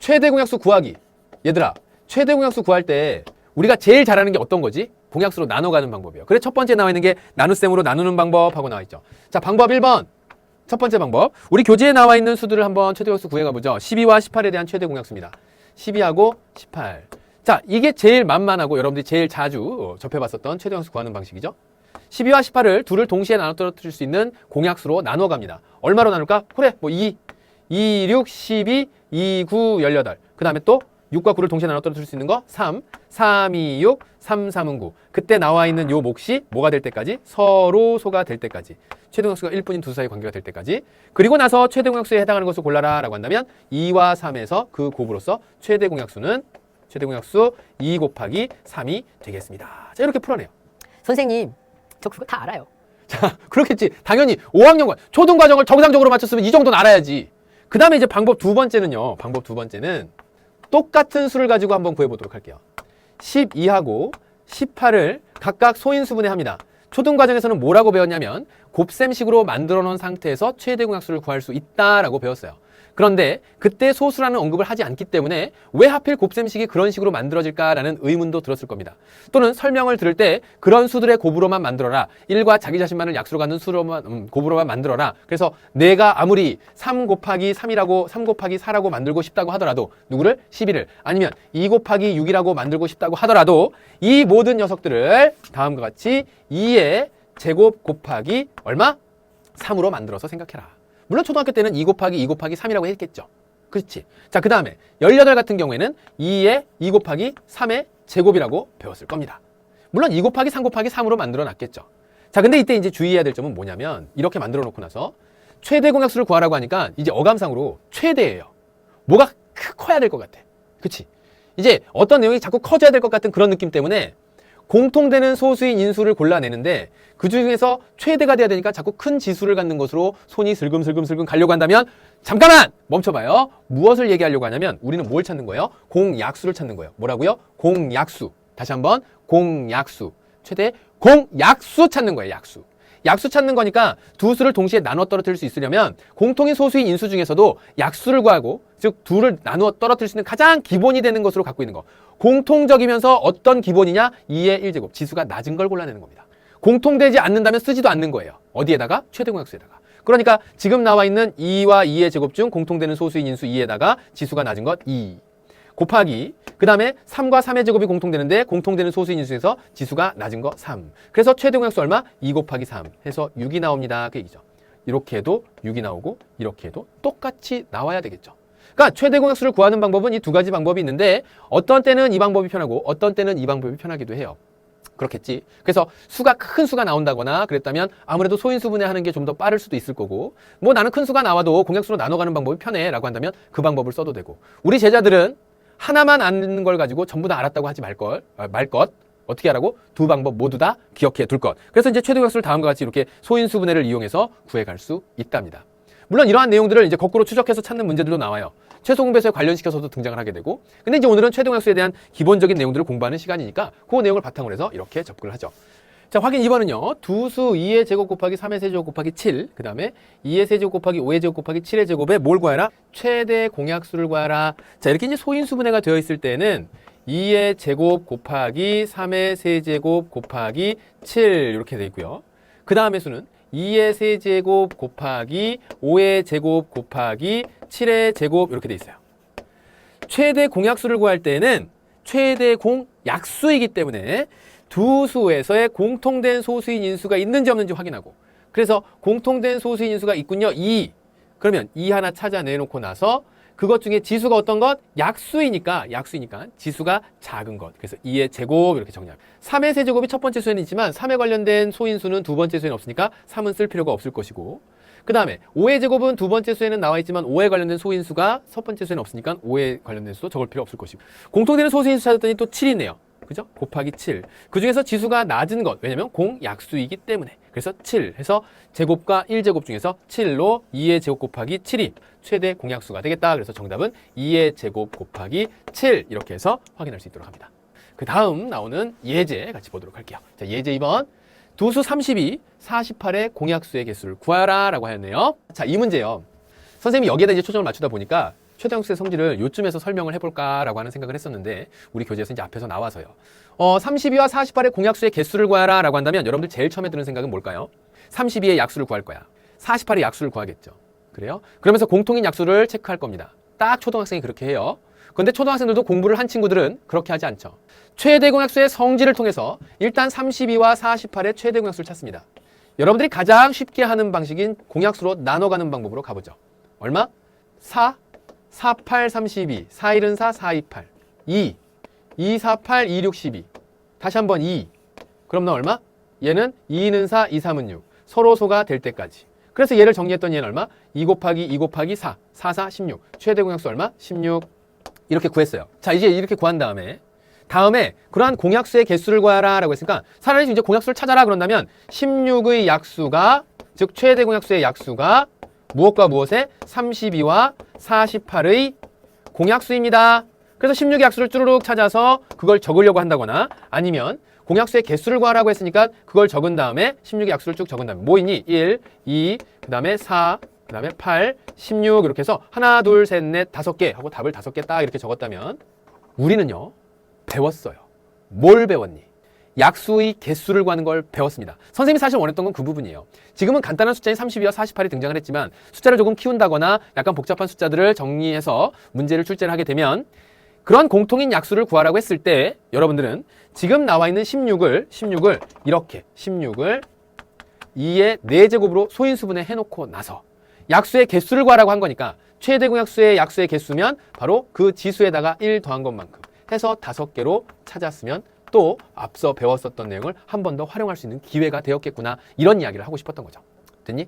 최대 공약수 구하기. 얘들아, 최대 공약수 구할 때 우리가 제일 잘하는 게 어떤 거지? 공약수로 나눠가는 방법이에요. 그래, 첫 번째 나와 있는 게 나눗셈으로 나누는 방법하고 나와 있죠. 자, 방법 1번. 첫 번째 방법. 우리 교재에 나와 있는 수들을 한번 최대 공약수 구해가 보죠. 12와 18에 대한 최대 공약수입니다. 12하고 18. 자, 이게 제일 만만하고 여러분들이 제일 자주 접해봤었던 최대 공약수 구하는 방식이죠. 12와 18을 둘을 동시에 나눠 떨어뜨릴 수 있는 공약수로 나눠 갑니다. 얼마로 나눌까? 그래, 뭐 2, 6, 12, 2, 9, 18. 그 다음에 또 6과 9를 동시에 나눠 떨어뜨릴 수 있는 거 3, 3, 2, 6, 3, 3은 9. 그때 나와 있는 요 몫이 뭐가 될 때까지? 서로 소가 될 때까지. 최대 공약수가 1뿐인 두 사이의 관계가 될 때까지. 그리고 나서 최대 공약수에 해당하는 것을 골라라 라고 한다면 2와 3에서 그 곱으로서 최대 공약수 2 곱하기 3이 되겠습니다. 자, 이렇게 풀어내요. 선생님, 저 그거 다 알아요. 자, 그렇겠지. 당연히 5학년 초등과정을 정상적으로 맞췄으면 이 정도는 알아야지. 그 다음에 이제 방법 두 번째는요. 방법 두 번째는 똑같은 수를 가지고 한번 구해보도록 할게요. 12하고 18을 각각 소인수분해 합니다. 초등과정에서는 뭐라고 배웠냐면 곱셈식으로 만들어 놓은 상태에서 최대 공약수를 구할 수 있다라고 배웠어요. 그런데 그때 소수라는 언급을 하지 않기 때문에 왜 하필 곱셈식이 그런 식으로 만들어질까라는 의문도 들었을 겁니다. 또는 설명을 들을 때 그런 수들의 곱으로만 만들어라. 1과 자기 자신만을 약수로 갖는 수로만 곱으로만 만들어라. 그래서 내가 아무리 3 곱하기 3이라고 3 곱하기 4라고 만들고 싶다고 하더라도 누구를? 12를 아니면 2 곱하기 6이라고 만들고 싶다고 하더라도 이 모든 녀석들을 다음과 같이 2의 제곱 곱하기 얼마? 3으로 만들어서 생각해라. 물론 초등학교 때는 2 곱하기 2 곱하기 3이라고 했겠죠. 그렇지. 자, 그 다음에 18 같은 경우에는 2의 2 곱하기 3의 제곱이라고 배웠을 겁니다. 물론 2 곱하기 3 곱하기 3으로 만들어 놨겠죠. 자, 근데 이때 이제 주의해야 될 점은 뭐냐면 이렇게 만들어 놓고 나서 최대 공약수를 구하라고 하니까 이제 어감상으로 최대예요. 뭐가 커야 될 것 같아. 그치? 이제 어떤 내용이 자꾸 커져야 될 것 같은 그런 느낌 때문에 공통되는 소수인 인수를 골라내는데 그 중에서 최대가 돼야 되니까 자꾸 큰 지수를 갖는 것으로 손이 슬금슬금 가려고 한다면 잠깐만! 멈춰봐요. 무엇을 얘기하려고 하냐면 우리는 뭘 찾는 거예요? 공약수를 찾는 거예요. 뭐라고요? 공약수. 다시 한번 공약수. 최대 공약수 찾는 거예요. 약수. 약수 찾는 거니까 두 수를 동시에 나눠 떨어뜨릴 수 있으려면 공통인 소수인 인수 중에서도 약수를 구하고 즉 둘을 나누어 떨어뜨릴 수 있는 가장 기본이 되는 것으로 갖고 있는 거. 공통적이면서 어떤 기본이냐? 2의 1제곱. 지수가 낮은 걸 골라내는 겁니다. 공통되지 않는다면 쓰지도 않는 거예요. 어디에다가? 최대 공약수에다가. 그러니까 지금 나와 있는 2와 2의 제곱 중 공통되는 소수인 인수 2에다가 지수가 낮은 것 2. 곱하기 그 다음에 3과 3의 제곱이 공통되는데 공통되는 소수인 인수에서 지수가 낮은 거 3. 그래서 최대 공약수 얼마? 2 곱하기 3 해서 6이 나옵니다. 그 얘기죠. 이렇게 해도 6이 나오고 이렇게 해도 똑같이 나와야 되겠죠. 그러니까 최대 공약수를 구하는 방법은 이 두 가지 방법이 있는데 어떤 때는 이 방법이 편하고 어떤 때는 이 방법이 편하기도 해요. 그렇겠지. 그래서 큰 수가 나온다거나 그랬다면 아무래도 소인수분해 하는 게 좀 더 빠를 수도 있을 거고 뭐 나는 큰 수가 나와도 공약수로 나눠가는 방법이 편해 라고 한다면 그 방법을 써도 되고 우리 제자들은 하나만 아는 걸 가지고 전부 다 알았다고 하지 말 것. 어떻게 하라고? 두 방법 모두 다 기억해 둘 것. 그래서 이제 최대 공약수를 다음과 같이 이렇게 소인수분해를 이용해서 구해갈 수 있답니다. 물론 이러한 내용들을 이제 거꾸로 추적해서 찾는 문제들도 나와요. 최소공배수에 관련시켜서도 등장을 하게 되고 근데 이제 오늘은 최대 공약수에 대한 기본적인 내용들을 공부하는 시간이니까 그 내용을 바탕으로 해서 이렇게 접근을 하죠. 자, 확인 2번은요. 두수 2의 제곱 곱하기 3의 세제곱 곱하기 7 그 다음에 2의 세제곱 곱하기 5의 제곱 곱하기 7의 제곱에 뭘 구하라? 최대 공약수를 구하라. 자, 이렇게 이제 소인수분해가 되어 있을 때는 2의 제곱 곱하기 3의 세제곱 곱하기 7 이렇게 되어 있고요. 그 다음의 수는 2의 세제곱 곱하기 5의 제곱 곱하기 7의 제곱 이렇게 돼 있어요. 최대 공약수를 구할 때는 최대 공약수이기 때문에 두 수에서의 공통된 소수인 인수가 있는지 없는지 확인하고 그래서 공통된 소수인 인수가 있군요. 2. 그러면 2 하나 찾아내놓고 나서 그것 중에 지수가 어떤 것? 약수이니까 지수가 작은 것. 그래서 2의 제곱 이렇게 정리합니다. 3의 세제곱이 첫 번째 수에는 있지만 3에 관련된 소인수는 두 번째 수에는 없으니까 3은 쓸 필요가 없을 것이고 그 다음에 5의 제곱은 두 번째 수에는 나와 있지만 5에 관련된 소인수가 첫 번째 수에는 없으니까 5에 관련된 수도 적을 필요 없을 것이고 공통되는 소수인수 찾았더니 또 7이네요. 그죠? 곱하기 7. 그 중에서 지수가 낮은 것. 왜냐면 공약수이기 때문에. 그래서 7 해서 제곱과 1제곱 중에서 7로 2의 제곱 곱하기 7이 최대 공약수가 되겠다. 그래서 정답은 2의 제곱 곱하기 7 이렇게 해서 확인할 수 있도록 합니다. 그 다음 나오는 예제 같이 보도록 할게요. 자, 예제 2번. 두수 32, 48의 공약수의 개수를 구하라 라고 하였네요. 자, 이 문제요. 선생님이 여기에다 이제 초점을 맞추다 보니까 최대 공약수의 성질을 요쯤에서 설명을 해볼까라고 하는 생각을 했었는데 우리 교재에서 이제 앞에서 나와서요. 32와 48의 공약수의 개수를 구하라 라고 한다면 여러분들 제일 처음에 드는 생각은 뭘까요? 32의 약수를 구할 거야. 48의 약수를 구하겠죠. 그래요? 그러면서 공통인 약수를 체크할 겁니다. 딱 초등학생이 그렇게 해요. 그런데 초등학생들도 공부를 한 친구들은 그렇게 하지 않죠. 최대 공약수의 성질을 통해서 일단 32와 48의 최대 공약수를 찾습니다. 여러분들이 가장 쉽게 하는 방식인 공약수로 나눠가는 방법으로 가보죠. 얼마? 4, 4, 8, 32, 4, 1은 4, 4, 2, 8, 2, 2, 4, 8, 2, 6, 12. 다시 한번 2. 그럼 너 얼마? 얘는 2는 4, 2, 3은 6. 서로 소가 될 때까지. 그래서 얘를 정리했더니 얘는 얼마? 2 곱하기 2 곱하기 4, 4, 4, 16. 최대 공약수 얼마? 16. 이렇게 구했어요. 자, 이제 이렇게 구한 다음에 그러한 공약수의 개수를 구하라 라고 했으니까 차라리 이제 공약수를 찾아라 그런다면 16의 약수가, 즉 최대 공약수의 약수가 무엇과 무엇의 32와 48의 공약수입니다. 그래서 16의 약수를 쭈루룩 찾아서 그걸 적으려고 한다거나 아니면 공약수의 개수를 구하라고 했으니까 그걸 적은 다음에 16의 약수를 쭉 적은 다음에 뭐 있니? 1, 2, 그 다음에 4, 그 다음에 8, 16 이렇게 해서 하나, 둘, 셋, 넷, 5개 하고 답을 5개 딱 이렇게 적었다면 우리는요 배웠어요. 뭘 배웠니? 약수의 개수를 구하는 걸 배웠습니다. 선생님이 사실 원했던 건 그 부분이에요. 지금은 간단한 숫자인 32와 48이 등장을 했지만 숫자를 조금 키운다거나 약간 복잡한 숫자들을 정리해서 문제를 출제를 하게 되면 그런 공통인 약수를 구하라고 했을 때 여러분들은 지금 나와 있는 16을 이렇게 16을 2의 4제곱으로 소인수분해 해놓고 나서 약수의 개수를 구하라고 한 거니까 최대 공약수의 약수의 개수면 바로 그 지수에다가 1 더한 것만큼 해서 5개로 찾았으면 또 앞서 배웠었던 내용을 한 번 더 활용할 수 있는 기회가 되었겠구나 이런 이야기를 하고 싶었던 거죠. 됐니?